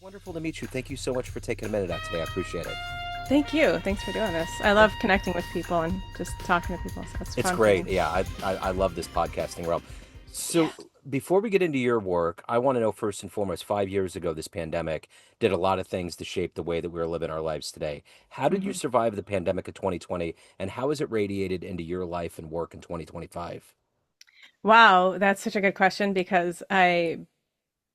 Wonderful to meet you. Thank you so much for taking a minute out today. I appreciate it. Thank you. Thanks for doing this. I love connecting with people and just talking to people. So it's It's fun for great. me. Yeah, I love this podcasting realm. Yeah. So before we get into your work, I want to know first and foremost, 5 years ago, this pandemic did a lot of things to shape the way that we're living our lives today. How did you hmm survive the pandemic of 2020, and how has it radiated into your life and work in 2025? Wow, that's such a good question because I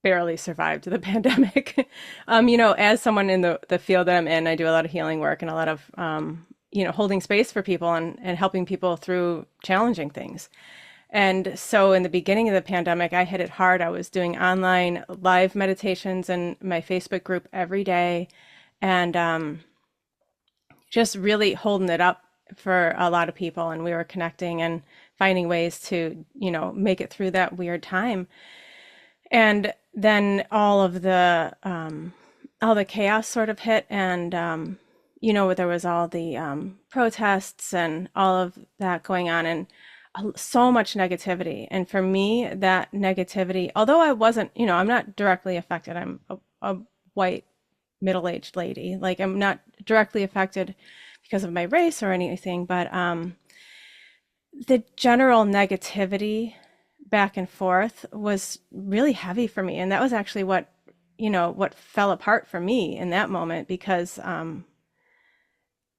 barely survived the pandemic. As someone in the field that I'm in, I do a lot of healing work and a lot of, holding space for people and helping people through challenging things. And so in the beginning of the pandemic, I hit it hard. I was doing online live meditations in my Facebook group every day and just really holding it up for a lot of people. And we were connecting and finding ways to, make it through that weird time. And then all the chaos sort of hit, and there was all the protests and all of that going on, and so much negativity. And for me, that negativity, although I wasn't, I'm not directly affected. I'm a white middle-aged lady. Like I'm not directly affected because of my race or anything, but the general negativity back and forth was really heavy for me. And that was actually what fell apart for me in that moment because I'm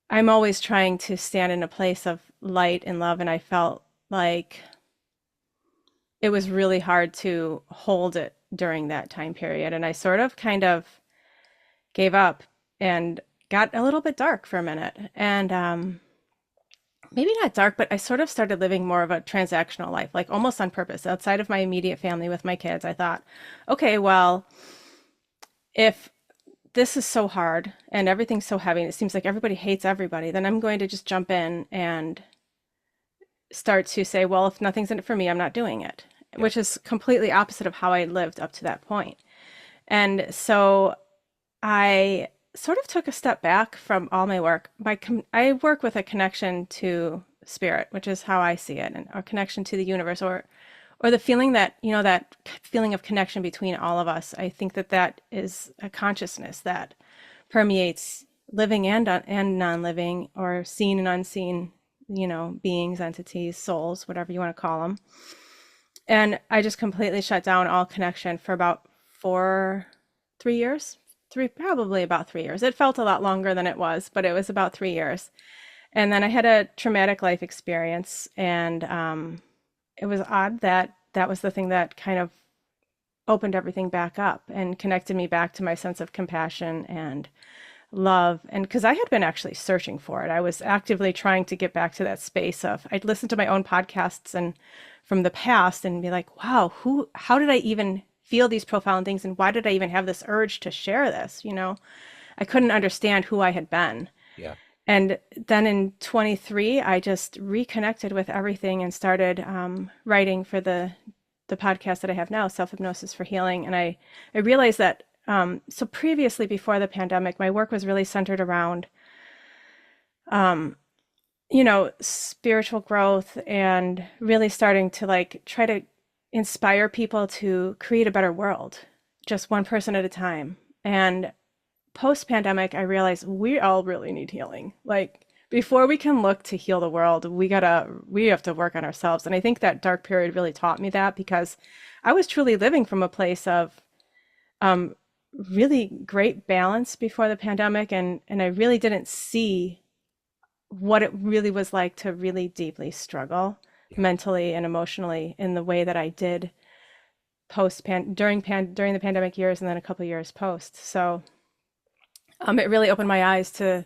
always trying to stand in a place of light and love. And I felt like it was really hard to hold it during that time period. And I sort of kind of gave up and got a little bit dark for a minute. And maybe not dark, but I sort of started living more of a transactional life, like almost on purpose. Outside of my immediate family with my kids, I thought, okay, well, if this is so hard and everything's so heavy and it seems like everybody hates everybody, then I'm going to just jump in and start to say, well, if nothing's in it for me, I'm not doing it, Yeah. which is completely opposite of how I lived up to that point. And so I sort of took a step back from all my work. I work with a connection to spirit, which is how I see it, and a connection to the universe, or the feeling that that feeling of connection between all of us. I think that is a consciousness that permeates living and non-living, or seen and unseen, beings, entities, souls, whatever you want to call them. And I just completely shut down all connection for about 3 years, probably about 3 years. It felt a lot longer than it was, but it was about 3 years. And then I had a traumatic life experience, and it was odd that that was the thing that kind of opened everything back up and connected me back to my sense of compassion and love. And because I had been actually searching for it, I was actively trying to get back to that space of, I'd listen to my own podcasts and from the past and be like, wow, how did I even feel these profound things? And why did I even have this urge to share this? I couldn't understand who I had been. Yeah. And then in 23, I just reconnected with everything and started writing for the podcast that I have now, Self Hypnosis for Healing. And I realized that so previously, before the pandemic, my work was really centered around um, spiritual growth and really starting to like try to inspire people to create a better world, just one person at a time. And post pandemic, I realized we all really need healing. Like before we can look to heal the world, we have to work on ourselves. And I think that dark period really taught me that because I was truly living from a place of um, really great balance before the pandemic, and I really didn't see what it really was like to really deeply struggle Yeah. mentally and emotionally in the way that I did during the pandemic years and then a couple of years post. So it really opened my eyes to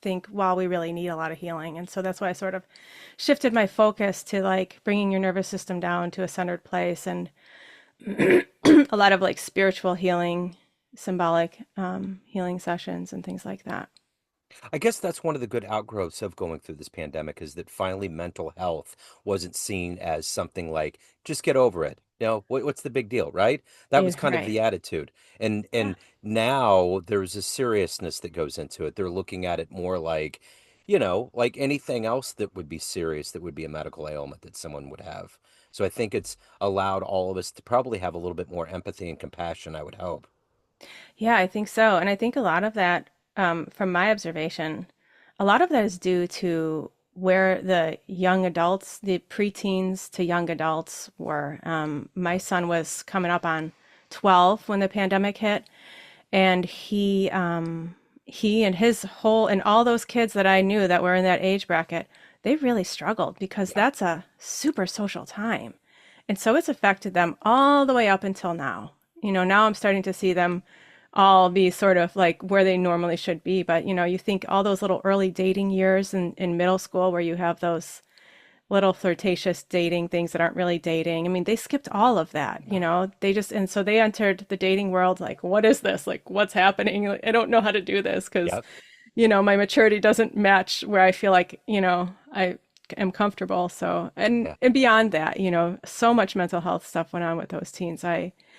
think, wow, we really need a lot of healing. And so that's why I sort of shifted my focus to like bringing your nervous system down to a centered place, and a lot of like spiritual healing, symbolic healing sessions and things like that. I guess that's one of the good outgrowths of going through this pandemic is that finally mental health wasn't seen as something like just get over it. What's the big deal, right? That was kind of Right. the attitude. And Yeah. and now there's a seriousness that goes into it. They're looking at it more like, like anything else that would be serious, that would be a medical ailment that someone would have. So I think it's allowed all of us to probably have a little bit more empathy and compassion, I would hope. Yeah, I think so. And I think a lot of that, from my observation, a lot of that is due to where the young adults, the preteens to young adults were. My Yep. son was coming up on 12 when the pandemic hit, and he and his whole and all those kids that I knew that were in that age bracket, they really struggled because Yeah. that's a super social time. And so it's affected them all the way up until now. Now I'm starting to see them all be sort of like where they normally should be. But, you think all those little early dating years in middle school where you have those little flirtatious dating things that aren't really dating. I mean, they skipped all of that, Yeah. they just, and so they entered the dating world like, what is this? Like, what's happening? Like, I don't know how to do this because, Yep. my maturity doesn't match where I feel like, I am comfortable. So, Yeah. and beyond that, so much mental health stuff went on with those teens.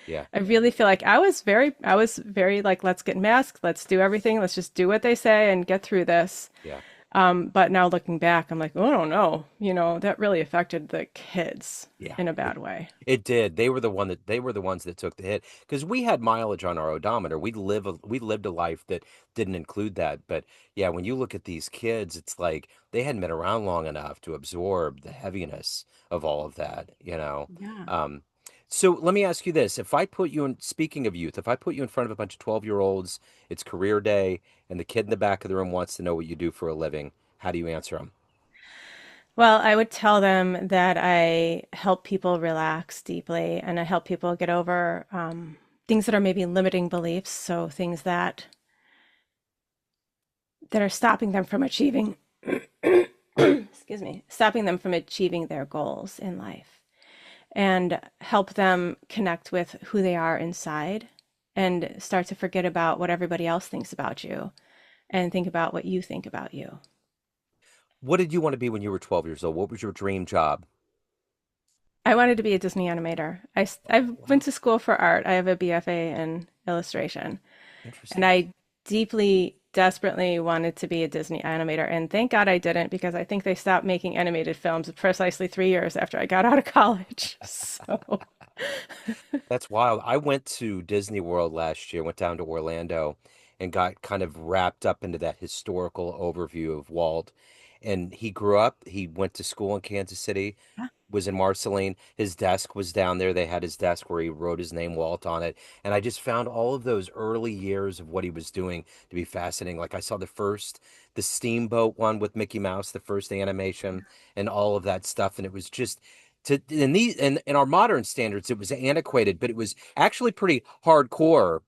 Yeah. I really feel like I was very like, let's get masked, let's do everything, let's just do what they say and get through this. Yeah. But now looking back, I'm like, oh, I don't know. That really affected the kids Yeah. in a It bad way. it did. They were the ones that took the hit because we had mileage on our odometer. We lived a life that didn't include that. But yeah, when you look at these kids, it's like they hadn't been around long enough to absorb the heaviness of all of that. Yeah. Um, so let me ask you this. If I put you in, speaking of youth, if I put you in front of a bunch of 12-year-olds, it's career day, and the kid in the back of the room wants to know what you do for a living, how do you answer them? Well, I would tell them that I help people relax deeply and I help people get over things that are maybe limiting beliefs. So things that are stopping them from achieving, excuse me, stopping them from achieving their goals in life, and help them connect with who they are inside and start to forget about what everybody else thinks about you and think about what you think about you. What did you want to be when you were 12 years old? What was your dream job? I wanted to be a Disney animator. I went Wow. to school for art. I have a BFA in illustration, and Interesting. I deeply, desperately wanted to be a Disney animator. And thank God I didn't because I think they stopped making animated films precisely 3 years after I got out of college. So, That's wild. I went to Disney World last year, went down to Orlando and got kind of wrapped up into that historical overview of Walt. And he grew up, he went to school in Kansas City, yeah. was in Marceline. His desk was down there. They had his desk where he wrote his name, Walt, on it. And I just found all of those early years of what he was doing to be fascinating. Like I saw the Steamboat one with Mickey Mouse, the first animation, and all of that stuff. And it was just in our modern standards, it was antiquated, but it was actually pretty hardcore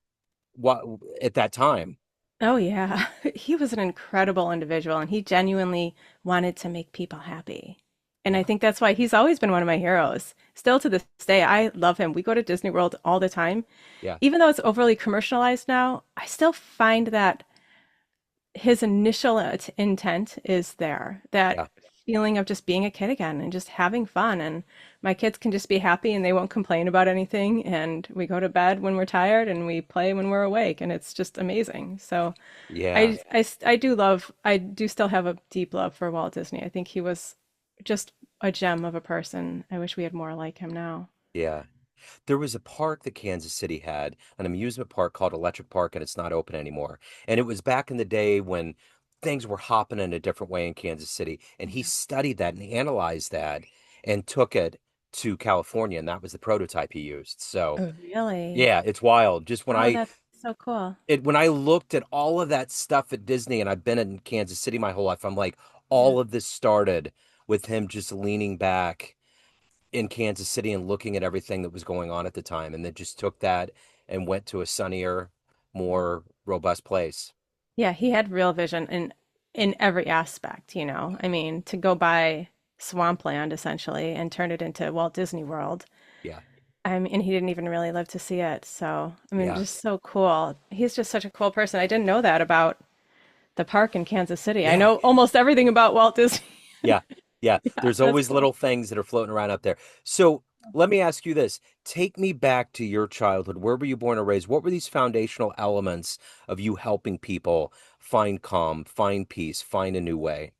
what at that time. Oh, yeah. He was an incredible individual and he genuinely wanted to make people happy. And I Yeah. think that's why he's always been one of my heroes. Still to this day, I love him. We go to Disney World all the time. Yeah. Even though it's overly commercialized now, I still find that his initial intent is there. That Yeah. feeling of just being a kid again and just having fun. And my kids can just be happy and they won't complain about anything. And we go to bed when we're tired and we play when we're awake. And it's just amazing. So Yeah. I do still have a deep love for Walt Disney. I think he was just a gem of a person. I wish we had more like him now. Yeah. There was a park that Kansas City had, an amusement park called Electric Park, and it's not open anymore. And it was back in the day when things were hopping in a different way in Kansas City. And he studied that and analyzed that and took it to California, and that was the prototype he used. So, Oh, really? yeah, it's wild. Just Oh, that's so cool. when I looked at all of that stuff at Disney, and I've been in Kansas City my whole life, I'm like, Yeah. all of this started with him just leaning back in Kansas City and looking at everything that was going on at the time, and then just took that and went to a sunnier, more robust place. Yeah, he had real vision in every aspect. I mean, to go buy swampland essentially and turn it into Walt Disney World. Yeah, I mean, and he didn't even really live to see it. So, I mean, yeah, just so cool. He's just such a cool person. I didn't know that about the park in Kansas City. I yeah, know almost everything about Walt Disney. yeah, yeah. Yeah, There's that's always cool. little things that are floating around up there. So let me ask you this. Take me back to your childhood. Where were you born or raised? What were these foundational elements of you helping people find calm, find peace, find a new way?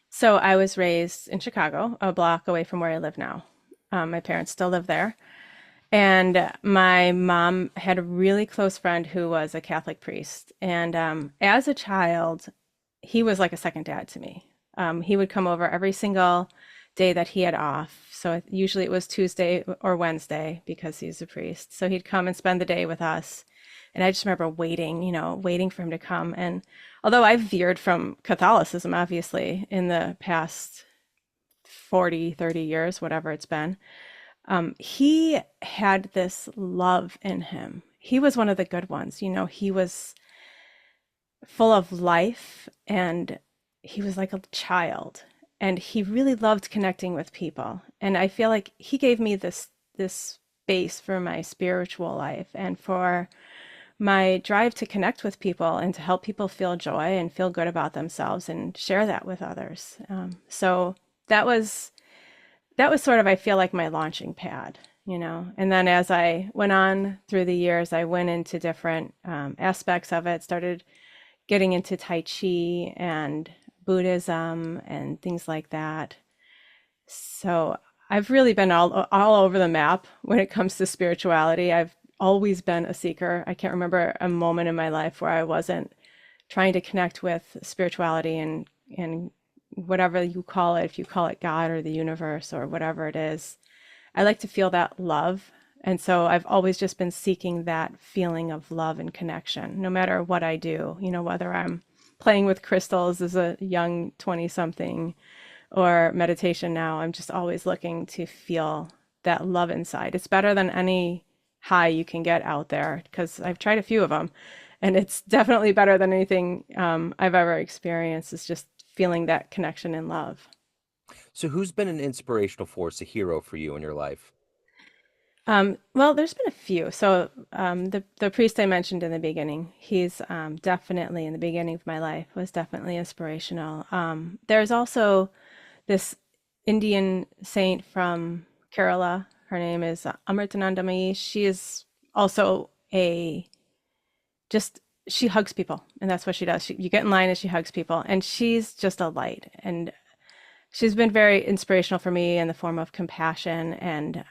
So I was raised in Chicago, a block away from where I live now. My parents still live there. And my mom had a really close friend who was a Catholic priest. And as a child, he was like a second dad to me. He would come over every single day that he had off. So usually it was Tuesday or Wednesday because he's a priest. So he'd come and spend the day with us. And I just remember waiting, waiting for him to come. And although I've veered from Catholicism, obviously, in the past 40, 30 years, whatever it's been, he had this love in him. He was one of the good ones. He was full of life and he was like a child and he really loved connecting with people. And I feel like he gave me this space for my spiritual life and for my drive to connect with people and to help people feel joy and feel good about themselves and share that with others. So that was that was sort of, I feel like, my launching pad. And then as I went on through the years, I went into different aspects of it, started getting into Tai Chi and Buddhism and things like that. So I've really been all over the map when it comes to spirituality. I've always been a seeker. I can't remember a moment in my life where I wasn't trying to connect with spirituality and whatever you call it, if you call it God or the universe or whatever it is. I like to feel that love. And so I've always just been seeking that feeling of love and connection, no matter what I do, whether I'm playing with crystals as a young 20 something or meditation now, I'm just always looking to feel that love inside. It's better than any high you can get out there because I've tried a few of them and it's definitely better than anything I've ever experienced. It's just feeling that connection and love. So who's been an inspirational force, a hero for you in your life? Well, there's been a few. So the priest I mentioned in the beginning, he's definitely in the beginning of my life was definitely inspirational. There's also this Indian saint from Kerala. Her name is Amritanandamayi. She is also a just she hugs people, and that's what she does. You get in line and she hugs people, and she's just a light. And she's been very inspirational for me in the form of compassion and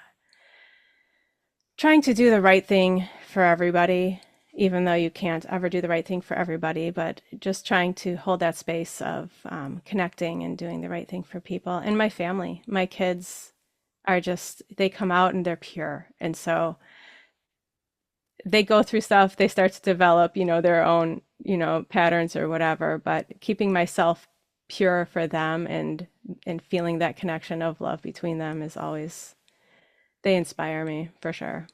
trying to do the right thing for everybody, even though you can't ever do the right thing for everybody, but just trying to hold that space of connecting and doing the right thing for people. And my family, my kids are just, they come out and they're pure. And so they go through stuff, they start to develop, their own, patterns or whatever, but keeping myself pure for them and feeling that connection of love between them is always, they inspire me for sure.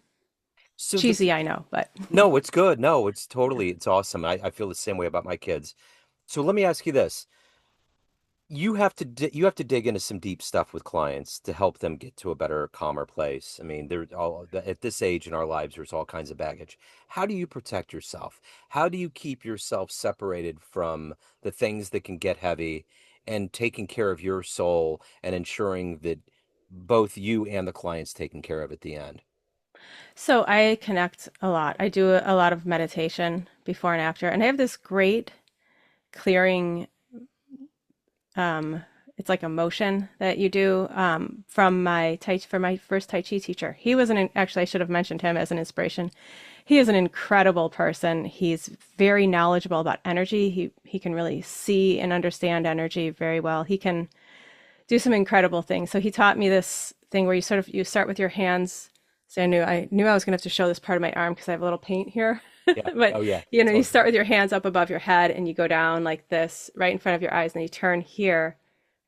So the Cheesy, I know, but No, it's good. No, it's awesome. I feel the same way about my kids. So let me ask you this. You have to dig into some deep stuff with clients to help them get to a better, calmer place. I mean, at this age in our lives, there's all kinds of baggage. How do you protect yourself? How do you keep yourself separated from the things that can get heavy and taking care of your soul and ensuring that both you and the client's taken care of at the end? so I connect a lot. I do a lot of meditation before and after, and I have this great clearing. Um, it's like a motion that you do from my first Tai Chi teacher. He was actually I should have mentioned him as an inspiration. He is an incredible person. He's very knowledgeable about energy. He can really see and understand energy very well. He can do some incredible things. So he taught me this thing where you start with your hands. So I knew I was going to have to show this part of my arm because I have a little paint here. Yeah. But Oh, yeah. you Totally. start with your hands up above your head and you go down like this right in front of your eyes, and then you turn here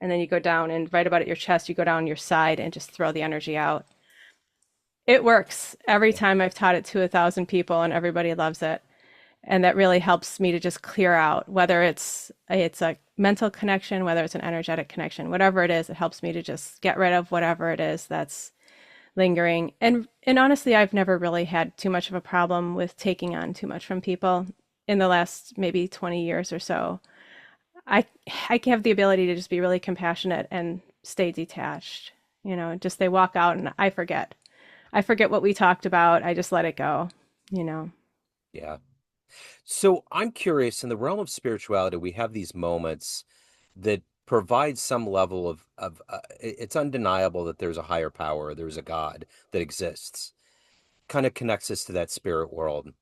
and then you go down, and right about at your chest you go down your side and just throw the energy out. It works every Yeah. time. I've taught it to 1,000 people and everybody loves it. And that really helps me to just clear out, whether it's a mental connection, whether it's an energetic connection, whatever it is. It helps me to just get rid of whatever it is that's lingering. And honestly, I've never really had too much of a problem with taking on too much from people in the last maybe 20 years or so. I have the ability to just be really compassionate and stay detached. Just they walk out and I forget. I forget what we talked about. I just let it go, you know. Yeah. So I'm curious, in the realm of spirituality, we have these moments that provide some level of it's undeniable that there's a higher power, there's a God that exists. kind of connects us to that spirit world.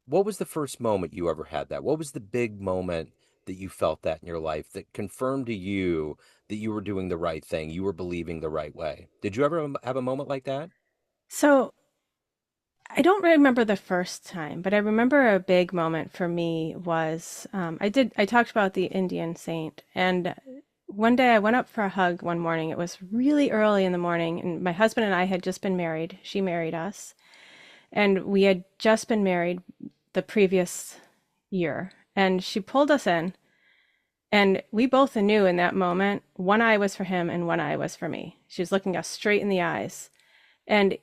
What was the first moment you ever had that? What was the big moment that you felt that in your life that confirmed to you that you were doing the right thing, you were believing the right way? Did you ever have a moment like that? So I don't remember the first time, but I remember a big moment for me was I talked about the Indian saint, and one day I went up for a hug one morning. It was really early in the morning, and my husband and I had just been married. She married us, and we had just been married the previous year. And she pulled us in, and we both knew in that moment one eye was for him and one eye was for me. She was looking us straight in the eyes. And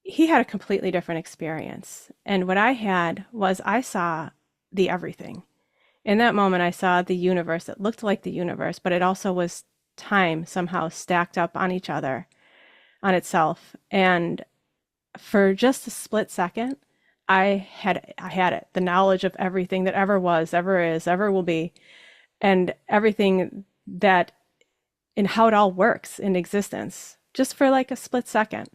he had a completely different experience. And what I had was I saw the everything. In that moment, I saw the universe. It looked like the universe, but it also was time somehow stacked up on each other, on itself. And for just a split second, I had it, the knowledge of everything that ever was, ever is, ever will be, and everything that and how it all works in existence, just for like a split second.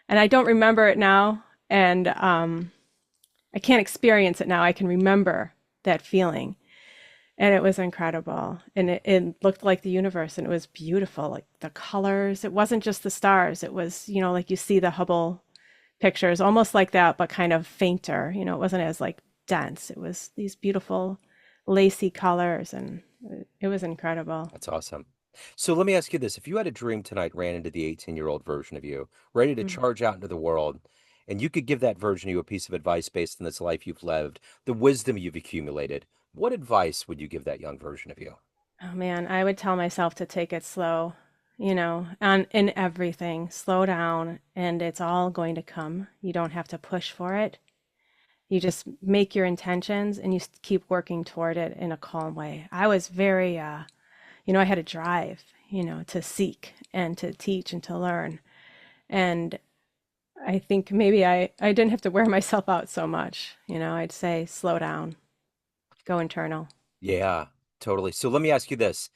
And I don't remember it now, and I can't experience it now. I can remember that feeling, and it was incredible. And it looked like the universe, and it was beautiful. Like the colors, it wasn't just the stars. It was, like you see the Hubble pictures, almost like that, but kind of fainter. It wasn't as like dense. It was these beautiful, lacy colors, and it was incredible. That's awesome. So let me ask you this. If you had a dream tonight, ran into the 18-year-old version of you, ready to Mm. charge out into the world, and you could give that version of you a piece of advice based on this life you've lived, the wisdom you've accumulated, what advice would you give that young version of you? Oh man, I would tell myself to take it slow, on in everything. Slow down and it's all going to come. You don't have to push for it. You just make your intentions and you keep working toward it in a calm way. I was very I had a drive, to seek and to teach and to learn. And I think maybe I didn't have to wear myself out so much. I'd say slow down, go internal. Yeah, totally. So let me ask you this.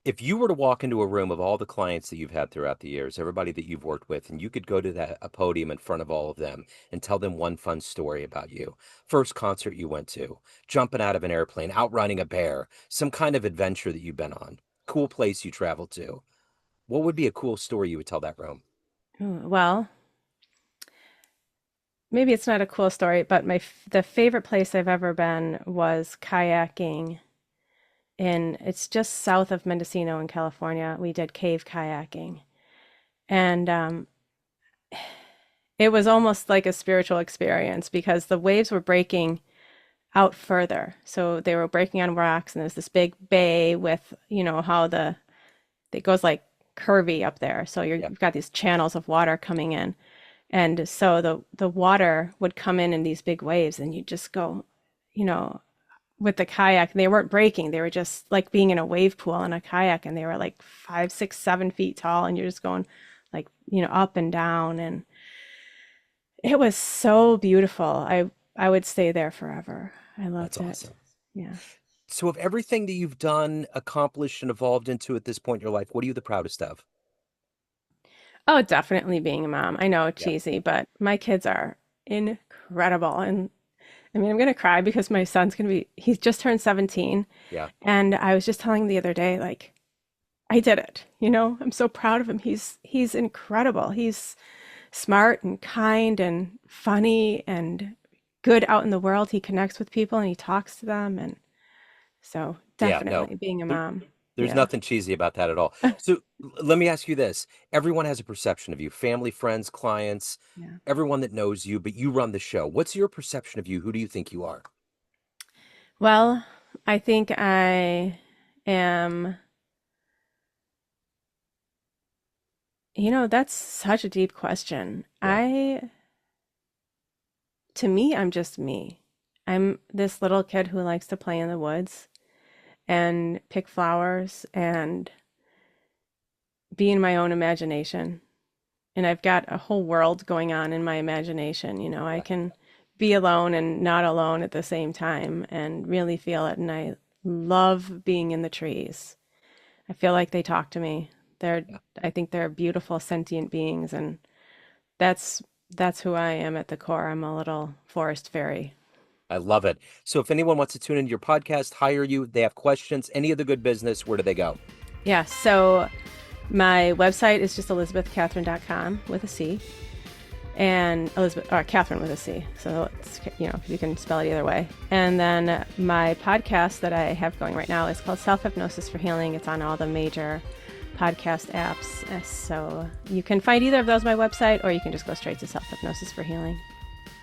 If you were to walk into a room of all the clients that you've had throughout the years, everybody that you've worked with, and you could go to a podium in front of all of them and tell them one fun story about you, first concert you went to, jumping out of an airplane, outrunning a bear, some kind of adventure that you've been on, cool place you traveled to, what would be a cool story you would tell that room? Ooh, well, maybe it's not a cool story, but the favorite place I've ever been was kayaking it's just south of Mendocino in California. We did cave kayaking, and it was almost like a spiritual experience because the waves were breaking out further. So they were breaking on rocks, and there's this big bay with, how it goes like curvy up there. So Yeah. you've got these channels of water coming in. And so the water would come in these big waves, and you just go, you know, with the kayak. They weren't breaking; they were just like being in a wave pool in a kayak, and they were like 5, 6, 7 feet tall, and you're just going like up and down, and it was so beautiful. I would stay there forever. I That's loved it. awesome. Yeah. So, of everything that you've done, accomplished, and evolved into at this point in your life, what are you the proudest of? Oh, definitely being a mom. I know, Yeah. cheesy, but my kids are incredible, and I mean, I'm gonna cry because my son's gonna be, he's just turned 17. Yeah. And I was just telling the other day, like, I did it. I'm so proud of him. He's incredible. He's smart and kind and funny and good out in the world. He connects with people and he talks to them. And so Yeah. No. definitely being a There, mom. there's Yeah. nothing cheesy about that at all. So let me ask you this. Everyone has a perception of you, family, friends, clients, Yeah. everyone that knows you, but you run the show. What's your perception of you? Who do you think you are? Well, I think I am, that's such a deep question. Yeah. To me, I'm just me. I'm this little kid who likes to play in the woods and pick flowers and be in my own imagination. And I've got a whole world going on in my imagination. I Yeah. can be alone and not alone at the same time and really feel it. And I love being in the trees. I feel like they talk to me. They're, Yeah. I think they're beautiful sentient beings. And that's That's who I am at the core. I'm a little forest fairy. I love it. So if anyone wants to tune into your podcast, hire you, they have questions, any of the good business, where do they go? Yeah, so my website is just elizabethcatherine.com with a C. And Elizabeth, or Catherine with a C. So it's, you can spell it either way. And then my podcast that I have going right now is called Self Hypnosis for Healing. It's on all the major podcast apps. So you can find either of those on my website, or you can just go straight to Self Hypnosis for Healing.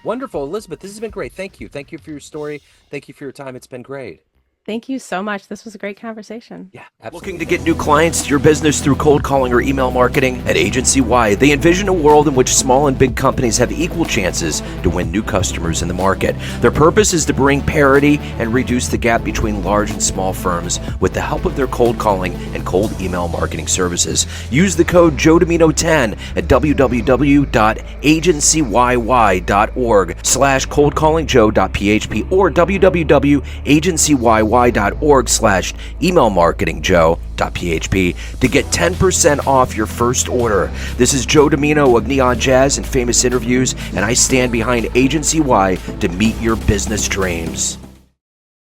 Wonderful. Elizabeth, this has been great. Thank you. Thank you for your story. Thank you for your time. It's been great. Thank you so much. This was a great conversation. Yeah, absolutely. Looking to get new clients to your business through cold calling or email marketing? At Agency Y, they envision a world in which small and big companies have equal chances to win new customers in the market. Their purpose is to bring parity and reduce the gap between large and small firms with the help of their cold calling and cold email marketing services. Use the code Joe Dimino 10 at www.agencyyyy.org/coldcallingjoe.php or www.agencyyyy.org/emailmarketingjoe.php to get 10% off your first order. This is Joe Dimino of Neon Jazz and Famous Interviews, and I stand behind Agency Y to meet your business dreams.